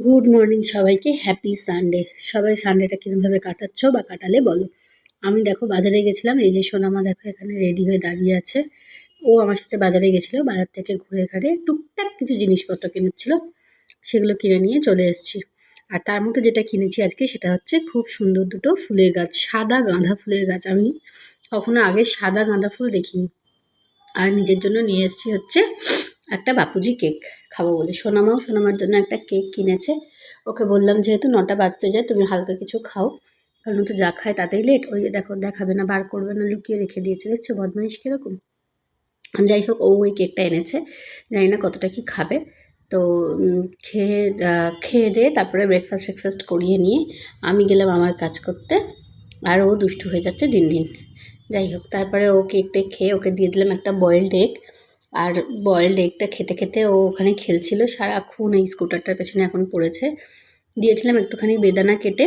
Good morning সবাইকে, happy Sunday. সবাই সানডেটা কিরমভাবে কাটাচ্ছ বা কাটালে বলো। আমি দেখো বাজারে গেছিলাম, এই যে সোনামা দেখো এখানে রেডি হয়ে দাঁড়িয়ে আছে। ও আমার সাথে বাজারে গেছিলো, বাজার থেকে ঘুরে ঘাড়ে টুকটাক কিছু জিনিসপত্র কিনেছিল, সেগুলো কিনে নিয়ে চলে এসেছি। আর তার মধ্যে যেটা কিনেছি আজকে সেটা হচ্ছে খুব সুন্দর দুটো ফুলের গাছ, সাদা গাঁদা ফুলের গাছ। আমি কখনো আগে সাদা গাঁদা ফুল দেখিনি। আর নিজের জন্য নিয়ে এসেছি হচ্ছে একটা বাপুজি কেক খাবো বলে। সোনামার জন্য একটা কেক কিনেছে। ওকে বললাম যেহেতু 9টা বাজতে যায় তুমি হালকা কিছু খাও, কারণ তো যা খায় তাতেই লেট। ওই যে দেখো, দেখাবে না, বার করবে না, লুকিয়ে রেখে দিয়েছে, দেখছো বদমাইশ কীরকম। যাই হোক, ও ওই কেকটা এনেছে, জানি না কতটা কি খাবে। তো খেয়ে দিয়ে তারপরে ব্রেকফাস্ট করিয়ে নিয়ে আমি গেলাম আমার কাজ করতে। আর ও দুষ্টু হয়ে যাচ্ছে দিন দিন। যাই হোক, তারপরে ও কেকটা খেয়ে ওকে দিয়ে দিলাম একটা বয়েলড এগ। আর বয়েলড এগটা খেতে খেতে ও ওখানে খেলছিল সারাক্ষণ, এই স্কুটারটার পেছনে এখন পড়েছে। দিয়েছিলাম একটুখানি বেদানা কেটে।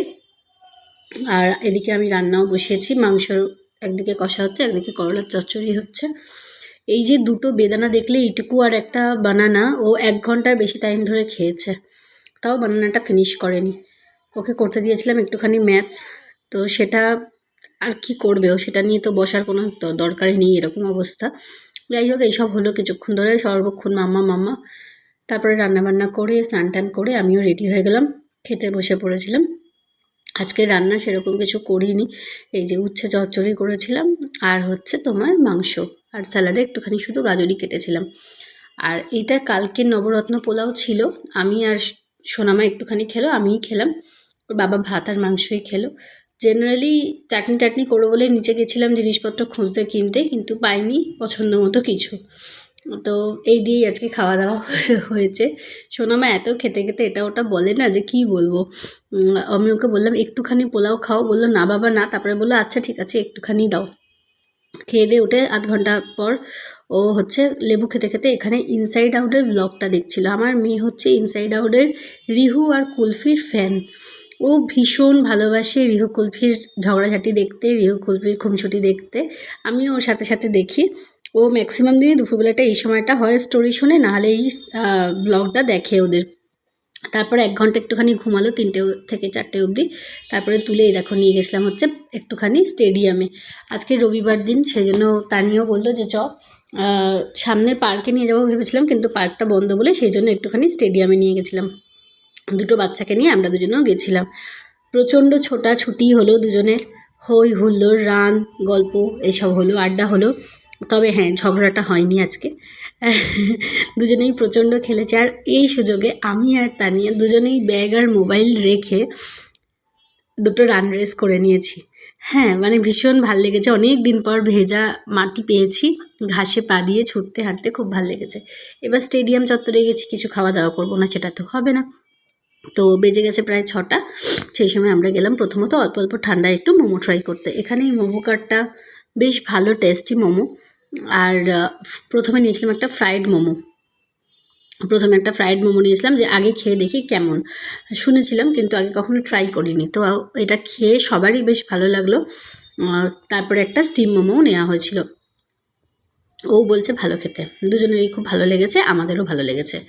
আর এদিকে আমি রান্নাও বসিয়েছি, মাংস একদিকে কষা হচ্ছে, একদিকে করলার চচ্চড়ি হচ্ছে। এই যে দুটো বেদানা দেখলে এইটুকু আর একটা বানানা, ও 1 ঘন্টার বেশি টাইম ধরে খেয়েছে, তাও বানানাটা ফিনিশ করেনি। ওকে করতে দিয়েছিলাম একটুখানি ম্যাথস, তো সেটা আর কি করবে ও, সেটা নিয়ে তো বসার কোনো দরকারই নেই, এরকম অবস্থা। যাই হোক, এইসব হলো কিছুক্ষণ ধরে, সর্বক্ষণ মাম্মা মাম্মা। তারপরে রান্নাবান্না করে স্নান টান করে আমিও রেডি হয়ে গেলাম, খেতে বসে পড়েছিলাম। আজকে রান্না সেরকম কিছু করিনি, এই যে উচ্ছে চচ্চড়ি করেছিলাম, আর হচ্ছে তোমার মাংস, আর স্যালাডে একটুখানি শুধু গাজরই কেটেছিলাম। আর এইটা কালকের নবরত্ন পোলাও ছিল, আমি আর সোনামা একটুখানি খেলো, আমিই খেলাম, ওর বাবা ভাত আর মাংসই খেলো। জেনারেলি চাটনি টাটনি করবো বলে নিচে গেছিলাম জিনিসপত্র খুঁজতে কিনতে, কিন্তু পাইনি পছন্দ মতো কিছু। তো এই দিয়েই আজকে খাওয়া দাওয়া হয়েছে। সোনামা এত খেতে খেতে এটা ওটা বলে না, যে কি বলবো। আমি ওকে বললাম একটুখানি পোলাও খাও, বললো না বাবা না, তারপরে বললো আচ্ছা ঠিক আছে একটুখানি দাও। খেয়ে দিয়ে উঠে আধ ঘন্টা পর ও হচ্ছে লেবু খেতে খেতে এখানে ইনসাইড আউটের ব্লগটা দেখছিল। আমার মেয়ে হচ্ছে ইনসাইড আউটের রিহু আর কুলফির ফ্যান। ও ভীষণ ভালোবাসে রিহু কুলফির ঝগড়াঝাটি দেখতে, রিহু কুলফির খুনসুটি দেখতে। আমিও ওর সাথে সাথে দেখি। ও ম্যাক্সিমাম দিনই দুপুরবেলাটা এই সময়টা হয় স্টোরি শোনে, নাহলে এই ব্লগটা দেখে ওদের। তারপরে 1 ঘন্টা একটুখানি ঘুমালো 3টে থেকে 4টে অবধি। তারপরে তুলে এই দেখো নিয়ে গেছিলাম হচ্ছে একটুখানি স্টেডিয়ামে। আজকে রবিবার দিন, সেই জন্য তানিও বললো যে সামনের পার্কে নিয়ে যাবো ভেবেছিলাম, কিন্তু পার্কটা বন্ধ বলে সেই জন্য একটুখানি স্টেডিয়ামে নিয়ে গেছিলাম। দুটো বাচ্চাকে নিয়ে আমরা দুজনেও গেছিলাম। প্রচণ্ড ছোটাছুটি হলো দুজনের, হই হুল্লোড়, রান, গল্প এসব হলো, আড্ডা হলো। তবে হ্যাঁ, ঝগড়াটা হয়নি আজকে। দুজনেই প্রচণ্ড খেলেছে। আর এই সুযোগে আমি আর তানিয়া দুজনেই ব্যাগ আর মোবাইল রেখে দুটো রান রেস করে নিয়েছি। হ্যাঁ, মানে ভীষণ ভাল লেগেছে, অনেক দিন পর ভেজা মাটি পেয়েছি, ঘাসে পা দিয়ে ছুটতে হাঁটতে খুব ভাল লেগেছে। এবার স্টেডিয়াম চত্বরে গেছি, কিছু খাওয়া দাওয়া করবো না, সেটা তো হবে না। তো বেজে গেছে প্রায় 6টা। সেই সময় আমরা গেলাম প্রথমত অল্প অল্প ঠান্ডা একটু মোমো ট্রাই করতে। এখানে এই মোমো কারটা বেশ ভালো টেস্টি মোমো। আর প্রথমে নিয়েছিলাম একটা ফ্রাইড মোমো। নিয়েছিলাম, যে আগে খেয়ে দেখি কেমন, শুনেছিলাম কিন্তু আগে কখনো ট্রাই করিনি। তো এটা খেয়ে সবারই বেশ ভালো লাগলো। তারপরে একটা স্টিম মোমোও নেওয়া হয়েছিল। ও বলছে ভালো খেতে, দুজনেরই খুব ভালো লেগেছে, আমাদেরও ভালো লেগেছে।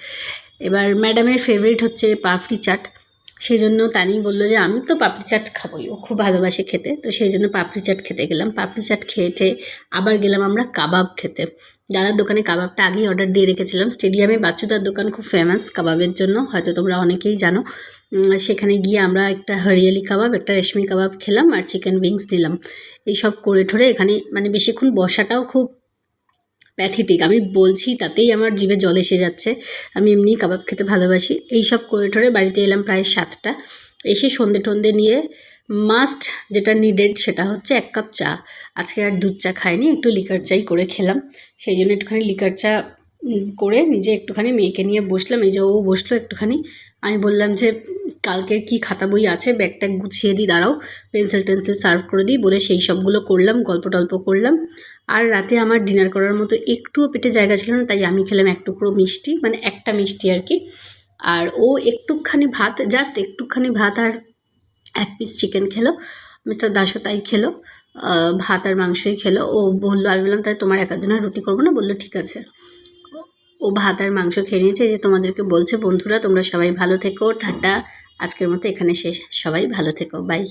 এবার ম্যাডামের ফেভারিট হচ্ছে পাপড়ি চাট, সেই জন্য তানি বললো যে আমি তো পাপড়ি চাট খাবোই, ও খুব ভালোবাসে খেতে, তো সেই জন্য পাপড়ি চাট খেতে গেলাম। পাপড়ি চাট খেয়ে আবার গেলাম আমরা কাবাব খেতে। দাদার দোকানে কাবাবটা আগেই অর্ডার দিয়ে রেখেছিলাম। স্টেডিয়ামে বাচ্চুদার দোকান খুব ফেমাস কাবাবের জন্য, হয়তো তোমরা অনেকেই জানো। সেখানে গিয়ে আমরা একটা হরিয়ালি কাবাব, একটা রেশমি কাবাব খেলাম, আর চিকেন উইংস নিলাম। এইসব করে ঠোরে এখানে মানে বেশিক্ষণ বসাটাও খুব প্যাথেটিক, আমি বলছি তাতেই আমার জিভে জল এসে যাচ্ছে। আমি এমনিই কাবাব খেতে ভালোবাসি। এইসব করে ঠোরে বাড়িতে এলাম প্রায় 7টা। এসে সন্ধে টন্ধে নিয়ে মাস্ট যেটা নিডেড সেটা হচ্ছে 1 কাপ চা। আজকে আর দুধ চা খাইনি, একটু লিকার চাই করে খেলাম। সেই জন্য একটুখানি লিকার চা করে নিজে একটুখানি মেয়েকে নিয়ে বসলাম। এই যে ও বসলো একটুখানি, আমি বললাম যে কালকের কি খাতা বই আছে ব্যাগটা গুছিয়ে দিই, দাঁড়াও পেন্সিল টেন্সিল সার্ভ করে দিই বলে সেই সবগুলো করলাম, গল্প টল্প করলাম। আর রাতে আমার ডিনার করার মতো একটুও পেটে জায়গা ছিল না, তাই আমি খেলাম 1 টুকরো মিষ্টি, মানে একটা মিষ্টি আর কি। আর ও একটুখানি ভাত, জাস্ট একটুখানি ভাত আর 1 পিস চিকেন খেলো। মিস্টার দাসও তাই খেলো, ভাত আর মাংসই খেলো। ও বললো, আমি বললাম তাই তোমার একার জন্য রুটি করবো না, বললো ঠিক আছে। ও ভাত আর মাংস খেয়ে নিয়েছে। এই যে তোমাদেরকে বলছে বন্ধুরা তোমরা সবাই ভালো থেকো, টাটা। আজকের মতো এখানে শেষ। সবাই ভালো থেকো, বাই।